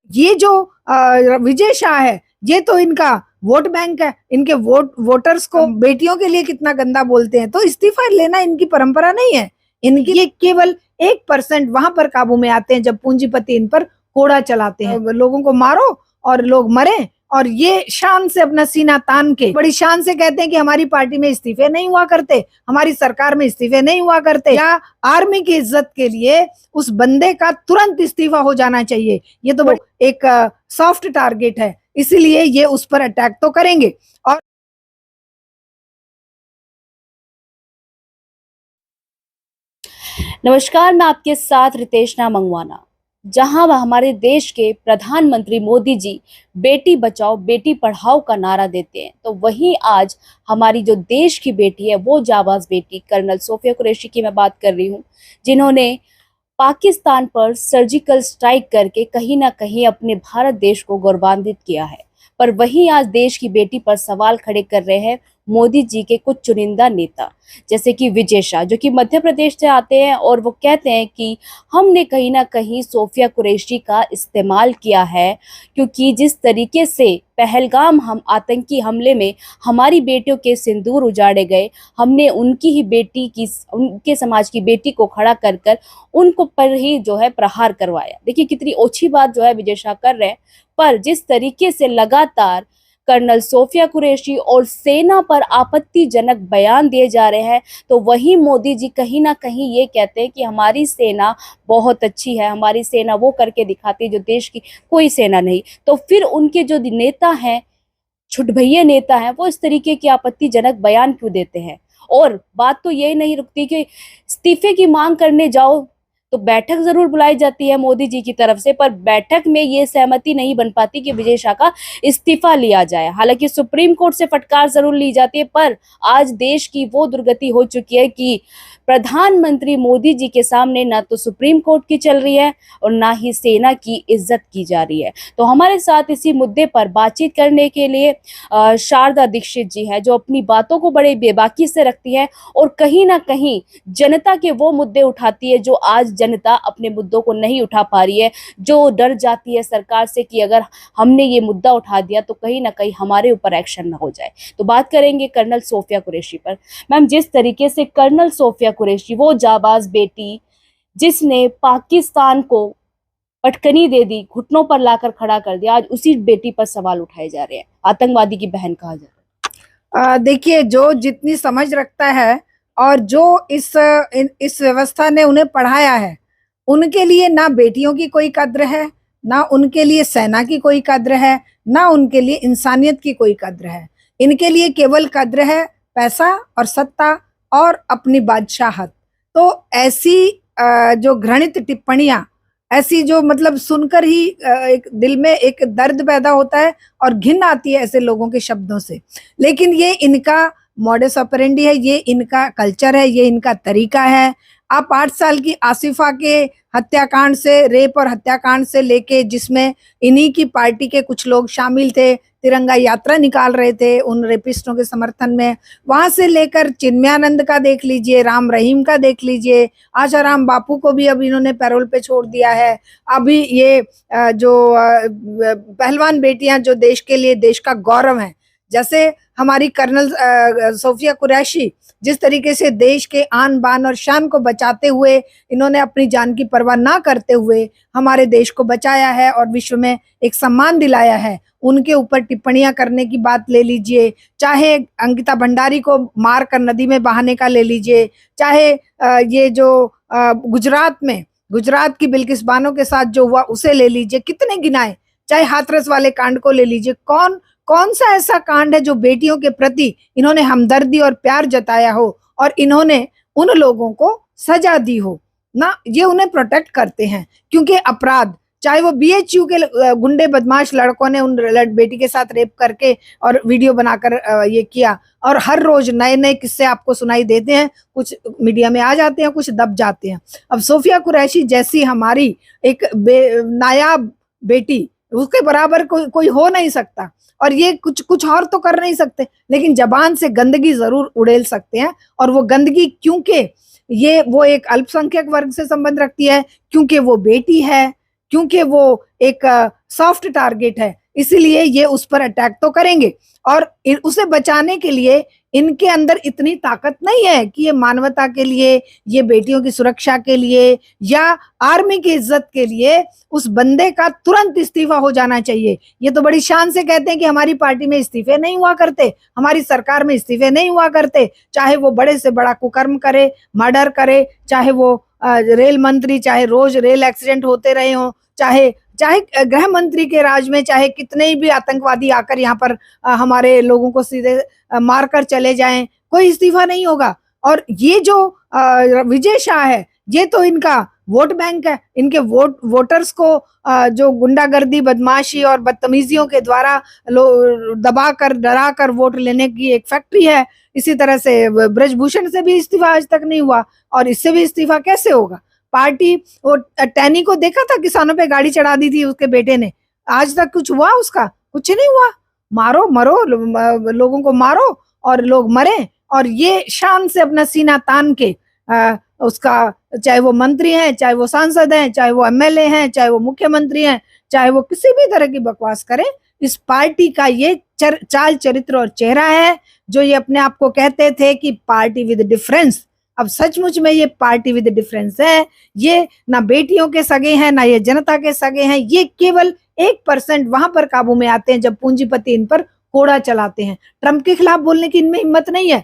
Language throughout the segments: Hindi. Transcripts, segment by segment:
ये जो विजय शाह है, ये तो इनका वोट बैंक है, इनके वोटर्स को बेटियों के लिए कितना गंदा बोलते हैं। तो इस्तीफा लेना इनकी परंपरा नहीं है। इनकी ये केवल 1% वहां पर काबू में आते हैं जब पूंजीपति इन पर कोड़ा चलाते हैं। लोगों को मारो और लोग मरे, और ये शान से अपना सीना तान के बड़ी शान से कहते हैं कि हमारी पार्टी में इस्तीफे नहीं हुआ करते, हमारी सरकार में इस्तीफे नहीं हुआ करते। या आर्मी की इज्जत के लिए उस बंदे का तुरंत इस्तीफा हो जाना चाहिए। ये तो एक सॉफ्ट टारगेट है, इसीलिए ये उस पर अटैक तो करेंगे। और नमस्कार, मैं आपके साथ रितेशना मंगवाना। जहां वह हमारे देश के प्रधानमंत्री मोदी जी बेटी बचाओ बेटी पढ़ाओ का नारा देते हैं, तो वहीं आज हमारी जो देश की बेटी है, वो जाबाज बेटी कर्नल सोफिया कुरैशी की मैं बात कर रही हूँ, जिन्होंने पाकिस्तान पर सर्जिकल स्ट्राइक करके कहीं ना कहीं अपने भारत देश को गौरवान्वित किया है। पर वहीं आज देश की बेटी पर सवाल खड़े कर रहे हैं मोदी जी के कुछ चुनिंदा नेता, जैसे कि विजय शाह, जो कि मध्य प्रदेश से आते हैं और वो कहते हैं कि हमने कहीं ना कहीं सोफिया कुरैशी का इस्तेमाल किया है, क्योंकि जिस तरीके से पहलगाम हम आतंकी हमले में हमारी बेटियों के सिंदूर उजाड़े गए, हमने उनकी ही बेटी की, उनके समाज की बेटी को खड़ा कर कर उनको पर ही जो है प्रहार करवाया। देखिए कितनी ओछी बात जो है विजय शाह कर रहे हैं, पर जिस तरीके से लगातार कर्नल सोफिया कुरैशी और सेना पर आपत्तिजनक बयान दिए जा रहे हैं, तो वही मोदी जी कहीं ना कहीं ये कहते हैं कि हमारी सेना बहुत अच्छी है, हमारी सेना वो करके दिखाती है जो देश की कोई सेना नहीं। तो फिर उनके जो नेता हैं, छुटभैये नेता हैं, वो इस तरीके की आपत्तिजनक बयान क्यों देते हैं? और बात तो ये नहीं रुकती कि इस्तीफे की मांग करने जाओ तो बैठक जरूर बुलाई जाती है मोदी जी की तरफ से, पर बैठक में ये सहमति नहीं बन पाती कि विजय शाह का इस्तीफा लिया जाए। हालांकि सुप्रीम कोर्ट से फटकार जरूर ली जाती है, पर आज देश की वो दुर्गति हो चुकी है कि प्रधानमंत्री मोदी जी के सामने ना तो सुप्रीम कोर्ट की चल रही है और ना ही सेना की इज्जत की जा रही है। तो हमारे साथ इसी मुद्दे पर बातचीत करने के लिए शारदा दीक्षित जी है, जो अपनी बातों को बड़े बेबाकी से रखती है और कहीं ना कहीं जनता के वो मुद्दे उठाती है जो आज जनता अपने मुद्दों को नहीं उठा पा रही है, जो डर जाती है सरकार से कि अगर हमने ये मुद्दा उठा दिया तो कहीं ना कहीं हमारे ऊपर एक्शन ना हो जाए। तो बात करेंगे कर्नल सोफिया कुरैशी पर। मैम, जिस तरीके से कर्नल सोफिया कुरैशी, वो जाबाज बेटी जिसने पाकिस्तान को पटकनी दे दी, घुटनों पर लाकर खड़ा कर दिया, आज उसी बेटी पर सवाल उठाए जा रहे हैं। आतंकवादी की बहन कहा जा रहा है। देखिए, जो जितनी समझ रखता है और जो इस व्यवस्था ने उन्हें पढ़ाया है, उनके लिए ना बेटियों की कोई कद्र है, ना उनके लिए सेना की कोई कद्र है, ना उनके लिए इंसानियत की कोई कद्र है। इनके लिए केवल कद्र है पैसा और सत्ता और अपनी बादशाहत। तो ऐसी जो घृणित टिप्पणियां, ऐसी जो मतलब सुनकर ही एक दिल में एक दर्द पैदा होता है और घिन आती है ऐसे लोगों के शब्दों से। लेकिन ये इनका मॉडस ऑपरेंडी है, ये इनका कल्चर है, ये इनका तरीका है। आप 8 साल की आसिफा के हत्याकांड से, रेप और हत्याकांड से लेके, जिसमें इन्हीं की पार्टी के कुछ लोग शामिल थे, तिरंगा यात्रा निकाल रहे थे उन रेपिस्टों के समर्थन में, वहां से लेकर चिन्मयानंद का देख लीजिए, राम रहीम का देख लीजिए, आशाराम बापू को भी अब इन्होंने पैरोल पे छोड़ दिया है। अभी ये जो पहलवान बेटियां जो देश के लिए, देश का गौरव है, जैसे हमारी कर्नल सोफिया कुरैशी, जिस तरीके से देश के आन बान और शान को बचाते हुए, इन्होंने अपनी जान की परवाह ना करते हुए हमारे देश को बचाया है और विश्व में एक सम्मान दिलाया है, उनके ऊपर टिप्पणियां करने की बात ले लीजिए। चाहे अंकिता भंडारी को मार कर नदी में बहाने का ले लीजिए, चाहे ये जो गुजरात की बिल्किस बानो के साथ जो हुआ उसे ले लीजिए, कितने गिनाए। चाहे हाथरस वाले कांड को ले लीजिए, कौन कौन सा ऐसा कांड है जो बेटियों के प्रति इन्होंने हमदर्दी और प्यार जताया हो और इन्होंने उन लोगों को सजा दी हो ना। ये उन्हें प्रोटेक्ट करते हैं, क्योंकि अपराध, चाहे वो बीएचयू के गुंडे बदमाश लड़कों ने उन बेटी के साथ रेप करके और वीडियो बनाकर ये किया, और हर रोज नए नए किस्से आपको सुनाई देते हैं, कुछ मीडिया में आ जाते हैं, कुछ दब जाते हैं। अब सोफिया कुरैशी जैसी हमारी एक नायाब बेटी, उसके बराबर कोई हो नहीं सकता, और ये कुछ कुछ और तो कर नहीं सकते, लेकिन जबान से गंदगी जरूर उड़ेल सकते हैं। और वो गंदगी, क्योंकि वो एक अल्पसंख्यक वर्ग से संबंध रखती है, क्योंकि वो बेटी है, क्योंकि वो एक सॉफ्ट टारगेट है, इसीलिए ये उस पर अटैक तो करेंगे। और उसे बचाने के लिए इनके अंदर इतनी ताकत नहीं है कि ये मानवता के लिए, ये बेटियों की सुरक्षा के लिए या आर्मी की इज्जत के लिए उस बंदे का तुरंत इस्तीफा हो जाना चाहिए। ये तो बड़ी शान से कहते हैं कि हमारी पार्टी में इस्तीफे नहीं हुआ करते, हमारी सरकार में इस्तीफे नहीं हुआ करते, चाहे वो बड़े से बड़ा कुकर्म करे, मर्डर करे, चाहे वो रेल मंत्री, चाहे रोज रेल एक्सीडेंट होते रहे हों, चाहे गृह मंत्री के राज में चाहे कितने भी आतंकवादी आकर यहाँ पर हमारे लोगों को सीधे मारकर चले जाएं, कोई इस्तीफा नहीं होगा। और ये जो विजय शाह है, ये तो इनका वोट बैंक है, इनके वोटर्स को जो गुंडागर्दी, बदमाशी और बदतमीजियों के द्वारा दबाकर, डराकर वोट लेने की एक फैक्ट्री है। इसी तरह से ब्रजभूषण से भी इस्तीफा आज तक नहीं हुआ, और इससे भी इस्तीफा कैसे होगा? पार्टी, वो टैनी को देखा था, किसानों पे गाड़ी चढ़ा दी थी उसके बेटे ने, आज तक कुछ हुआ उसका? कुछ नहीं हुआ। मारो मरो, लोगों को मारो और लोग मरे, और ये शान से अपना सीना तान के उसका, चाहे वो मंत्री हैं, चाहे वो सांसद हैं, चाहे वो एमएलए हैं, चाहे वो मुख्यमंत्री हैं, चाहे वो किसी भी तरह की बकवास करें, इस पार्टी का ये चाल चरित्र और चेहरा है। जो ये अपने आप को कहते थे कि पार्टी विद डिफरेंस, अब सचमुच में ये पार्टी विद डिफरेंस है। ये ना बेटियों के सगे हैं, ना ये जनता के सगे हैं। ये केवल 1% वहां पर काबू में आते हैं जब पूंजीपति इन पर कोड़ा चलाते हैं। ट्रंप के खिलाफ बोलने की इनमें हिम्मत नहीं है।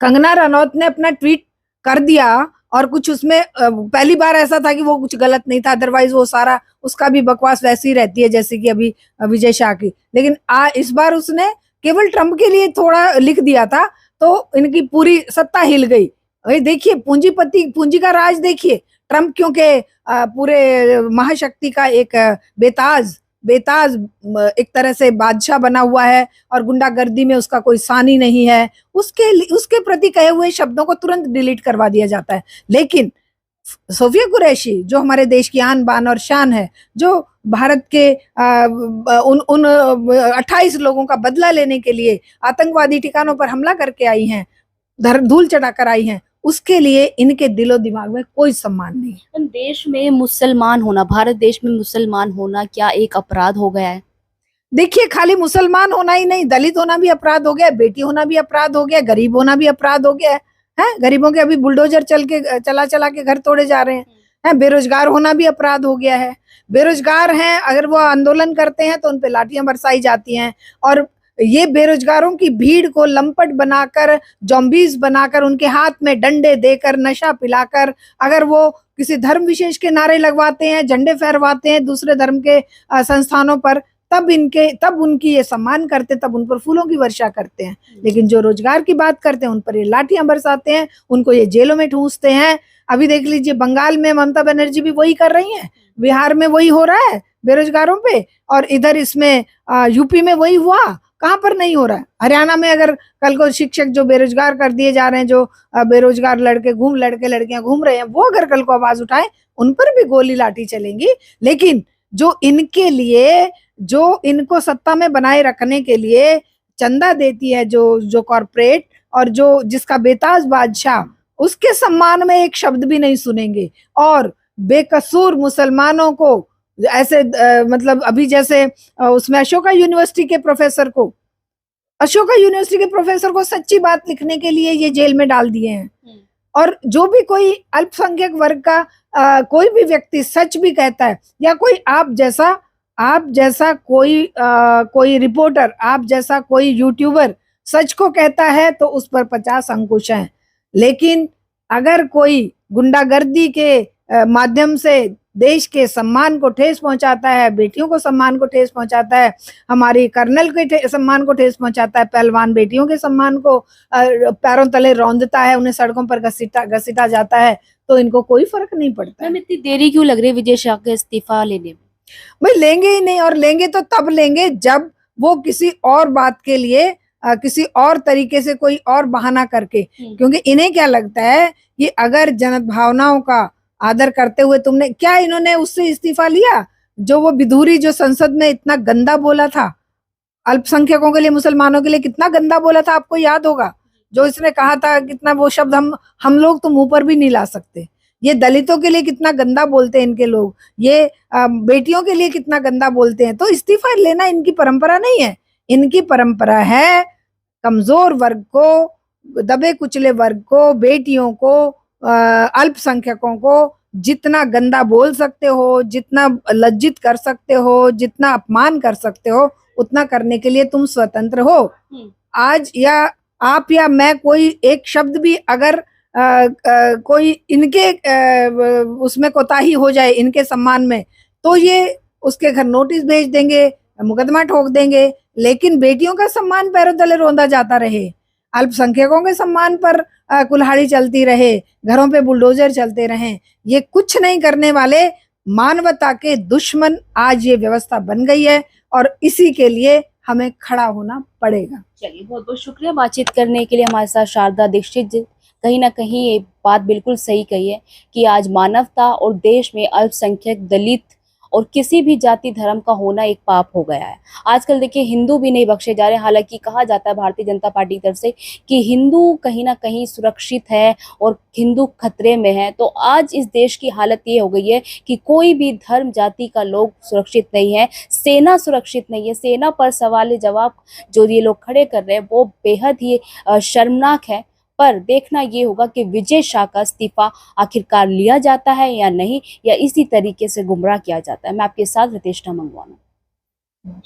कंगना रनौत ने अपना ट्वीट कर दिया, और कुछ उसमें पहली बार ऐसा था कि वो कुछ गलत नहीं था, अदरवाइज वो सारा उसका भी बकवास वैसी रहती है जैसे कि अभी विजय शाह की। लेकिन इस बार उसने केवल ट्रंप के लिए थोड़ा लिख दिया था, तो इनकी पूरी सत्ता हिल गई। भाई देखिए, पूंजी का राज देखिए। ट्रंप क्योंकि पूरे महाशक्ति का एक बेताज एक तरह से बादशाह बना हुआ है, और गुंडागर्दी में उसका कोई सानी नहीं है, उसके प्रति कहे हुए शब्दों को तुरंत डिलीट करवा दिया जाता है। लेकिन सोफिया कुरैशी, जो हमारे देश की आन बान और शान है, जो भारत के उन 28 लोगों का बदला लेने के लिए आतंकवादी ठिकानों पर हमला करके आई हैं, धूल चढ़ाकर आई हैं, उसके लिए इनके दिलो दिमाग में कोई सम्मान नहीं है। देश में मुसलमान होना, भारत देश में मुसलमान होना क्या एक अपराध हो गया है? देखिए, खाली मुसलमान होना ही नहीं, दलित होना भी अपराध हो गया, बेटी होना भी अपराध हो गया, गरीब होना भी अपराध हो गया है। गरीबों के अभी बुलडोजर चला के घर तोड़े जा रहे हैं। बेरोजगार होना भी अपराध हो गया है। बेरोजगार हैं, अगर वो आंदोलन करते हैं तो उन पे लाठियां बरसाई जाती हैं, और ये बेरोजगारों की भीड़ को लंपट बनाकर, जॉम्बीज बनाकर, उनके हाथ में डंडे देकर, नशा पिलाकर, अगर वो किसी धर्म विशेष के नारे लगवाते हैं, झंडे फहरवाते हैं दूसरे धर्म के संस्थानों पर, तब उनकी ये सम्मान करते, तब उन पर फूलों की वर्षा करते हैं। लेकिन जो रोजगार की बात करते हैं, उन पर ये लाठियां बरसाते हैं, उनको ये जेलों में ठूंसते हैं। अभी देख लीजिए, बंगाल में ममता बनर्जी भी वही कर रही हैं, बिहार में वही हो रहा है बेरोजगारों पे, और इधर इसमें यूपी में वही हुआ। कहाँ पर नहीं हो रहा है? हरियाणा में अगर कल को शिक्षक जो बेरोजगार कर दिए जा रहे हैं, जो बेरोजगार लड़के लड़कियां घूम रहे हैं, वो अगर कल को आवाज उठाए, उन पर भी गोली लाठी चलेंगी। लेकिन जो इनके लिए, जो इनको सत्ता में बनाए रखने के लिए चंदा देती है, जो कॉर्पोरेट, और जो जिसका बेताज बादशाह, उसके सम्मान में एक शब्द भी नहीं सुनेंगे। और बेकसूर मुसलमानों को ऐसे मतलब अभी जैसे उसमें अशोका यूनिवर्सिटी के प्रोफेसर को सच्ची बात लिखने के लिए ये जेल में डाल दिए हैं। और जो भी कोई अल्पसंख्यक वर्ग का कोई भी व्यक्ति सच भी कहता है, या कोई आप जैसा कोई रिपोर्टर, आप जैसा कोई यूट्यूबर सच को कहता है, तो उस पर 50 अंकुश हैं। लेकिन अगर कोई गुंडागर्दी के माध्यम से देश के सम्मान को ठेस पहुंचाता है, बेटियों को सम्मान को ठेस पहुंचाता है, हमारी कर्नल के सम्मान को ठेस पहुंचाता है, पहलवान बेटियों के सम्मान को पैरों तले रौंदता है, उन्हें सड़कों पर घसीटा जाता है, तो इनको कोई फर्क नहीं पड़ता। मैम, इतनी देरी क्यों लग रही है विजय शाह के इस्तीफा लेने में? भाई लेंगे ही नहीं, और लेंगे तो तब लेंगे जब वो किसी और बात के लिए किसी और तरीके से, कोई और बहाना करके, क्योंकि इन्हें क्या लगता है कि अगर जन भावनाओं का आदर करते हुए तुमने क्या, इन्होंने उससे इस्तीफा लिया जो वो बिधूरी, जो संसद में इतना गंदा बोला था, अल्पसंख्यकों के लिए, मुसलमानों के लिए कितना गंदा बोला था, आपको याद होगा, जो इसने कहा था, कितना वो शब्द हम लोग तो मुंह पर भी नहीं ला सकते। ये दलितों के लिए कितना गंदा बोलते हैं इनके लोग, ये बेटियों के लिए कितना गंदा बोलते हैं। तो इस्तीफा लेना इनकी परंपरा नहीं है। इनकी परंपरा है कमजोर वर्ग को, दबे कुचले वर्ग को, बेटियों को, अल्पसंख्यकों को जितना गंदा बोल सकते हो, जितना लज्जित कर सकते हो, जितना अपमान कर सकते हो, उतना करने के लिए तुम स्वतंत्र हो। आज या आप या मैं कोई एक शब्द भी अगर कोई इनके उसमें कोताही हो जाए इनके सम्मान में, तो ये उसके घर नोटिस भेज देंगे, मुकदमा ठोक देंगे। लेकिन बेटियों का सम्मान पैरों तले रौंदा जाता रहे, अल्पसंख्यकों के सम्मान पर कुल्हाड़ी चलती रहे, घरों पे बुलडोजर चलते रहें, ये कुछ नहीं करने वाले मानवता के दुश्मन आज ये व्यवस्था बन गई है और इसी के लिए हमें खड़ा होना पड़ेगा। चलिए, बहुत बहुत शुक्रिया बातचीत करने के लिए हमारे साथ शारदा दीक्षित जी। कहीं ना कहीं ये बात बिल्कुल सही कही है कि आज मानवता और देश में अल्पसंख्यक, दलित और किसी भी जाति धर्म का होना एक पाप हो गया है। आजकल देखिए हिंदू भी नहीं बख्शे जा रहे। हालांकि कहा जाता है भारतीय जनता पार्टी की तरफ से कि हिंदू कहीं ना कहीं सुरक्षित है और हिंदू खतरे में है। तो आज इस देश की हालत ये हो गई है कि कोई भी धर्म जाति का लोग सुरक्षित नहीं है, सेना सुरक्षित नहीं है। सेना पर सवाल जवाब जो ये लोग खड़े कर रहे हैं वो बेहद ही शर्मनाक है। पर देखना ये होगा कि विजय शाह का इस्तीफा आखिरकार लिया जाता है या नहीं, या इसी तरीके से गुमराह किया जाता है। मैं आपके साथ रितेश मंगवाना।